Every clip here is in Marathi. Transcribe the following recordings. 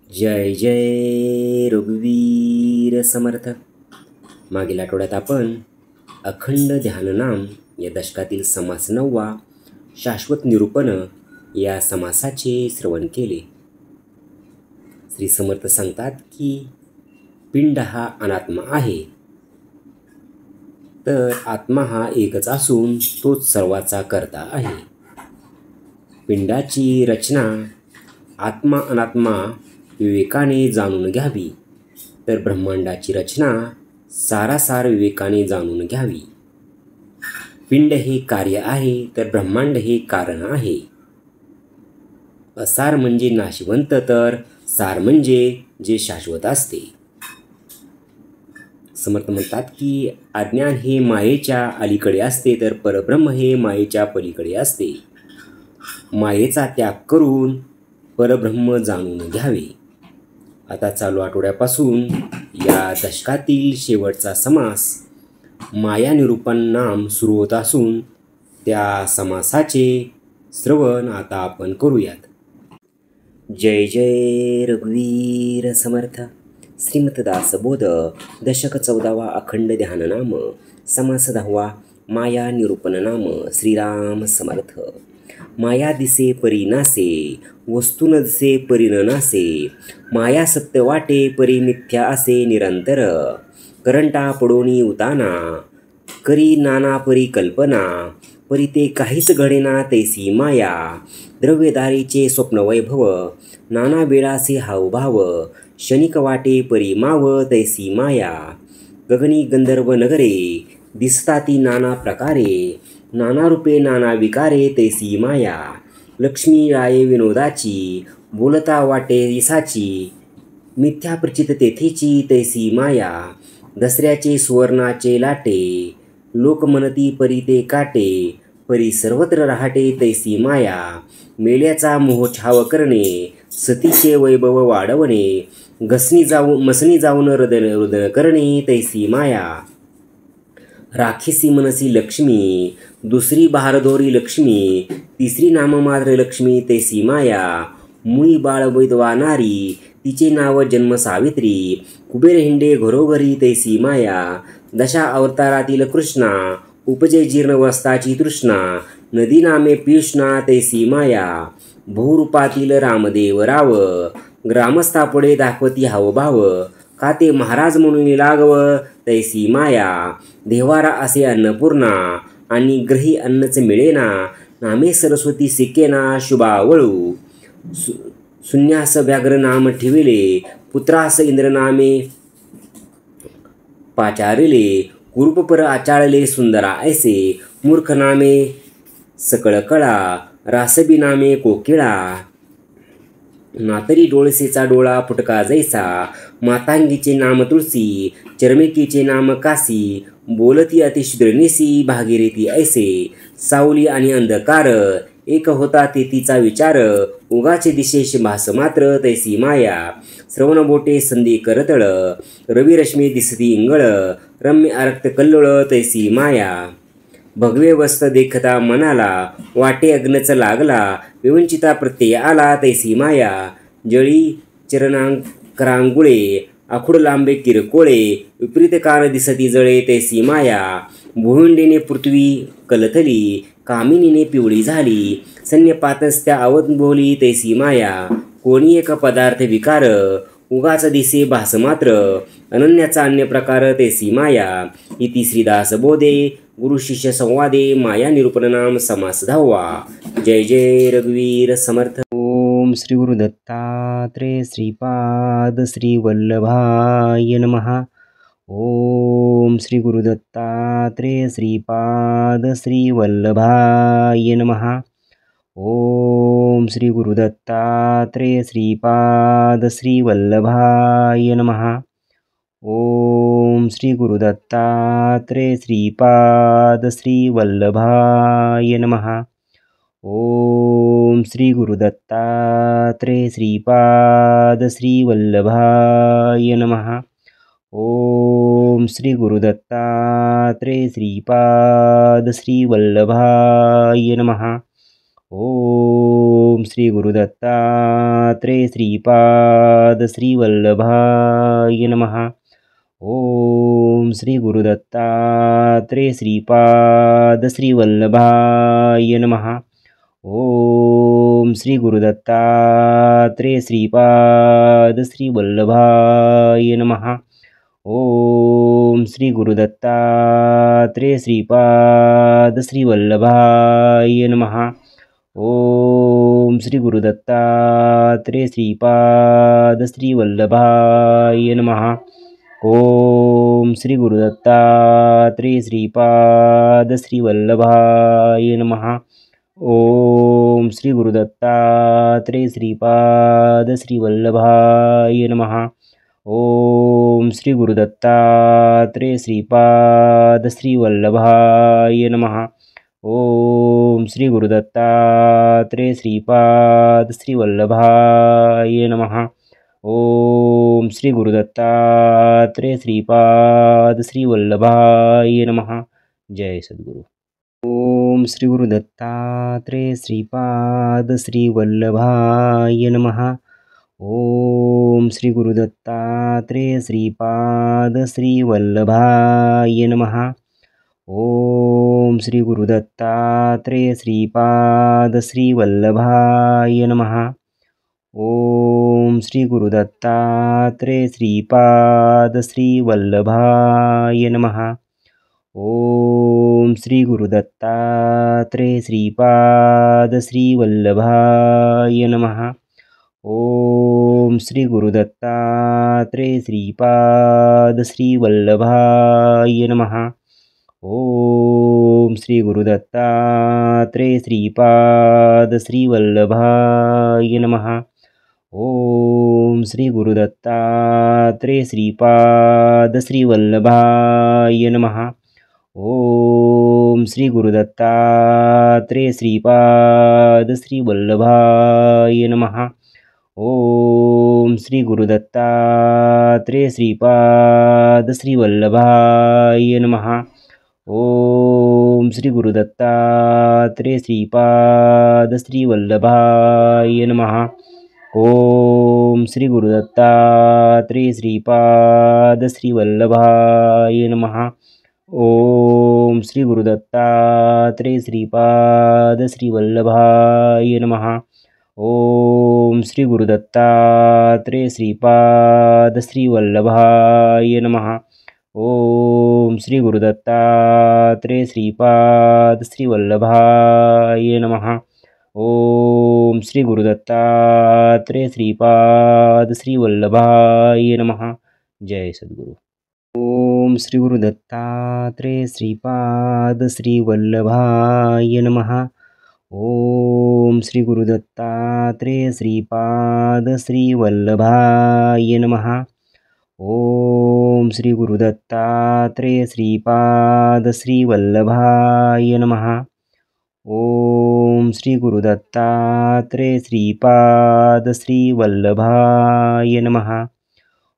जय जय रघुवीर समर्थ. मागील आठवड्यात आपण अखंड ध्याननाम या दशकातील समास 9वा शाश्वत निरूपण या समासाचे श्रवण केले. श्री समर्थ सांगतात की पिंड हा अनात्मा आहे, तर आत्मा हा एकच असून तोच सर्वाचा कर्ता आहे. पिंडाची रचना आत्मा अनात्मा विवेकाने जाणून घ्यावी, तर ब्रह्मांडाची रचना सारासार विवेकाने जाणून घ्यावी. पिंड हे कार्य आहे, तर ब्रह्मांड हे कारण आहे. असार म्हणजे नाशवंत, तर सार म्हणजे जे शाश्वत असते. समर्थ म्हणतात की अज्ञान हे मायेच्या अलीकडे असते, तर परब्रह्म हे मायेच्या पलीकडे असते. मायेचा त्याग करून परब्रह्म जाणून घ्यावे. आता चालू आठवड्यापासून या दशकातील शेवटचा समास माया निरूपण नाम सुरू होत असून त्या समासाचे श्रवण आता आपण करूयात. जय जय रघुवीर समर्थ. श्रीमतदासबोध दशक 14वा अखंड ध्याननाम समास 10वा माया निरूपण नाम. श्रीराम समर्थ. माया दिसे परी नासे, वस्तू न दिसे परी न नासे. माया सत्य वाटे परी मिथ्या असे निरंतर. करंटा पडोनी उताना, करी नाना परी कल्पना. परी ते काहीच घडेना तैसी माया. द्रव्यधारीचे स्वप्न वैभव, नाना वेळाचे हावभाव. क्षणिक वाटे परी माव तैसी माया. गगनी गंधर्व नगरे, दिसताती नाना प्रकारे. नाना रूपे नाना विकारे तैसी माया. लक्ष्मी राये विनोदाची, बोलता वाटे यसाची. मिथ्या प्रचित तेथेची तैसी माया. दसऱ्याचे सुवर्णाचे लाटे, लोक म्हणती परी ते काटे. परी सर्वत्र राहते तैसी माया. मेल्याचा मोह छाव करणे, सतीचे वैभव वाढवणे. मसनी जाऊन रुदन करणे तैसी माया. राखीसी मनसी लक्ष्मी, दुसरी बहारदोरी लक्ष्मी. तिसरी नाममात्र लक्ष्मी तैसी माया. मुळी बाळ वैधवा नारी, तिचे नाव जन्म सावित्री. कुबेर हिंडे घरोघरी तैसी माया. दशा अवतारातील कृष्णा, उपजे जीर्ण वस्ताची तृष्णा. नदी नामे पियुष्णा तैसी माया. बहुरूपातील रामदेव राव, ग्रामस्थापुढे दाखवती हावभाव. खाते महाराज म्हणून लाघव तैसी माया. देवारा असे अन्नपूर्णा, आणि ग्रही अन्नच मिळेना. नामे सरस्वती सिकेना शुभावळू. शून्यास व्याघ्र नाम ठेविले, पुत्रास इंद्र नामे पाचारिले. कुरूपपर आचाळले सुंदरा ऐसे, मूर्ख नामे सकळ कळा. रासबी नामे कोकिळा, नातरी डोळसेचा डोळा फुटका जैसा. मातांगीचे नाम तुळसी, चर्मिकीचे नाम काशी. बोलती अतिशुद्रनिसी, भागीरथी ऐसे. सावली आणि अंधकार, एक होता ते तिचा विचार. उगाचे दिशेश भास मात्र तैसी माया. श्रवण बोटे संधी करतळ, रविरश्मी दिसती इंगळ. रम्य आरक्त कल्लोळ तैसी माया. भगवे वस्त देखता मनाला, वाटे अग्नच लागला. विवंचिता प्रत्यय आला तैसी माया. जळी चरणांकरांगुळे, आखुड लांबे किरकोळे. विपरीत कान दिसती जळे तैसी माया. भुविंडीने पृथ्वी कलथली, कामिनीने पिवळी झाली. सन्यपातच त्या अवतभोवली तैसी माया. कोणी एक पदार्थ विकार, उगाच दिसे भास मात्र. अनन्याचा अन्य प्रकार तैसी माया. इति श्रीदास बोधे गुरु शिष्य संवादे माया निरूपण नाम समास 10वा. जय जय रघुवीर समर्थ. ओम श्री गुरु दत्तात्रेय श्रीपाद श्री वल्लभाय नमः. ओम श्री गुरु दत्तात्रेय श्रीपाद श्री वल्लभाय नमः. ओम श्री गुरु दत्तात्रेय श्रीपाद श्री वल्लभाय नमः. ओम श्री गुरु दत्तात्रेय श्रीपाद श्री वल्लभाय नमः. ओम श्री गुरु दत्तात्रेय श्रीपाद श्री वल्लभाय नमः. ओम श्री गुरु दत्तात्रेय श्रीपाद श्री वल्लभाय नमः. ओम श्री गुरुदत्तात्रेय श्रीपाद श्रीवल्लभाय नमः. ओम श्री गुरुदत्तात्रेय श्रीपाद श्रीवल्लभाय नमः. ओम श्री गुरुदत्तात्रेय श्रीपाद श्रीवल्लभाय नमः. ओम श्री गुरुदत्तात्रेय श्रीपाद श्रीवल्लभाय नमः. ओम श्री गुरुदत्तात्रेय श्रीपाद श्रीवल्लभाय नमः. ओम श्री गुरुदत्तात्रेय श्रीपाद श्रीवल्लभाय नमः. ओम श्री गुरुदत्तात्रेय श्रीपाद श्रीवल्लभाय नमः. ओम श्री गुरुदत्तात्रेय श्रीपाद श्रीवल्लभाय नमः. ओम श्री गुरुदत्तात्रेय श्रीपाद श्रीवल्लभाय नमः. ओम श्री गुरुदत्तात्रेय श्रीपाद श्रीवल्लभाय नमः. जय सद्गुरु. ओम श्री गुरुदत्तात्रेय श्रीपाद श्रीवल्लभाय नमः. ओम श्री गुरुदत्तात्रेय श्रीपाद श्रीवल्लभाय नमः. ओम श्री गुरुदत्तात्रेय श्रीपाद श्रीवल्लभाय नमः. ओम श्री गुरुदत्तात्रेय श्रीपाद श्रीवल्लभाय नमः. ओम श्री गुरुदत्तात्रेय श्रीपाद श्रीवल्लभाय नमः. ओम श्री गुरुदत्तात्रेय श्रीपाद श्रीवल्लभाय नमः. ओम श्री गुरुदत्तात्रेय श्रीपाद श्रीवल्लभाय नमः. ओम श्री गुरुदत्तात्रेय श्रीपाद श्रीवल्लभाय नमः. ओम श्री गुरुदत्तात्रेय श्रीपाद श्रीवल्लभाय नमः. ओम श्री गुरुदत्तात्रेय श्रीपाद श्रीवल्लभाय नमः. ओम श्री गुरुदत्तात्रेय श्रीपाद श्रीवल्लभाय नमः. ओम श्री गुरुदत्तात्रेय श्रीपाद श्रीवल्लभाय नमः. ओम श्री गुरुदत्तात्रेय श्रीपाद श्रीवल्लभाय नमः. ओम श्री गुरुदत्तात्रेय श्रीपाद श्रीवल्लभाय नमः. ओम श्री गुरुदत्तात्रेय श्रीपाद श्रीवल्लभाय नमः. ओम श्री गुरुदत्तात्रेय श्रीपाद श्रीवल्लभाय नमः. जय सद्गुरु. ओम श्री गुरुदत्तात्रेय श्रीपाद श्रीवल्लभाय नमः. ओम श्री गुरुदत्तात्रेय श्रीपाद श्रीवल्लभाय नमः. ओम श्री गुरुदत्तात्रेय श्रीपाद श्रीवल्लभाय नमः. ओम श्री गुरुदत्तात्रेय श्रीपाद श्रीवल्लभाय नमः.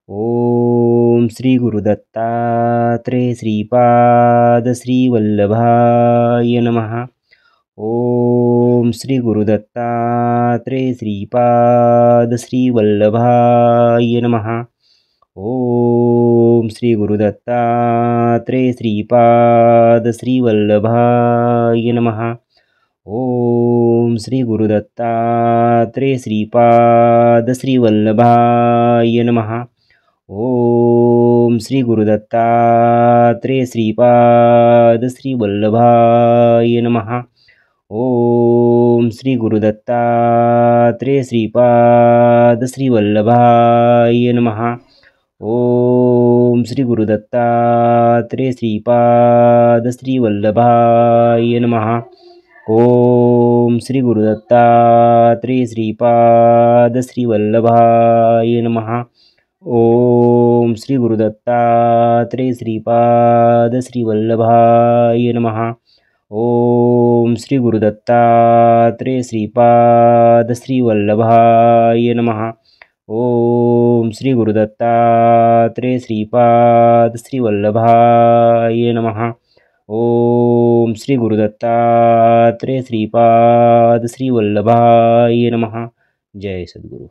ओम श्री गुरुदत्तात्रेय श्रीपाद श्रीवल्लभाय नमः. ओम श्री गुरुदत्तात्रेय श्रीपाद श्रीवल्लभाय नमः. ओम श्री गुरुदत्तात्रेय श्रीपाद श्रीवल्लभाय नमः. ओम श्री गुरुदत्तात्रेय श्रीपाद श्रीवल्लभाय नमः. ओम श्री गुरुदत्तात्रेय श्रीपाद श्रीवल्लभाय नमः. ओम श्री गुरुदत्तात्रेय श्रीपाद श्रीवल्लभाय नमः. ओम श्री गुरुदत्तात्रेय श्रीपाद श्रीवल्लभाय नमः. ओम श्री गुरुदत्तात्रेय श्रीपाद श्रीवल्लभाय नमः. ओम श्री गुरुदत्तात्रेय श्रीपाद श्रीवल्लभाय नमः. ओम श्री गुरुदत्तात्रेय श्रीपाद श्रीवल्लभाय नमः. ओम श्री गुरुदत्तात्रेय श्रीपाद श्रीवल्लभाय नमः. ओम ओम श्री गुरुदत्तात्रेय श्रीपाद श्री वल्लभाय नमः. जय सद्गुरू.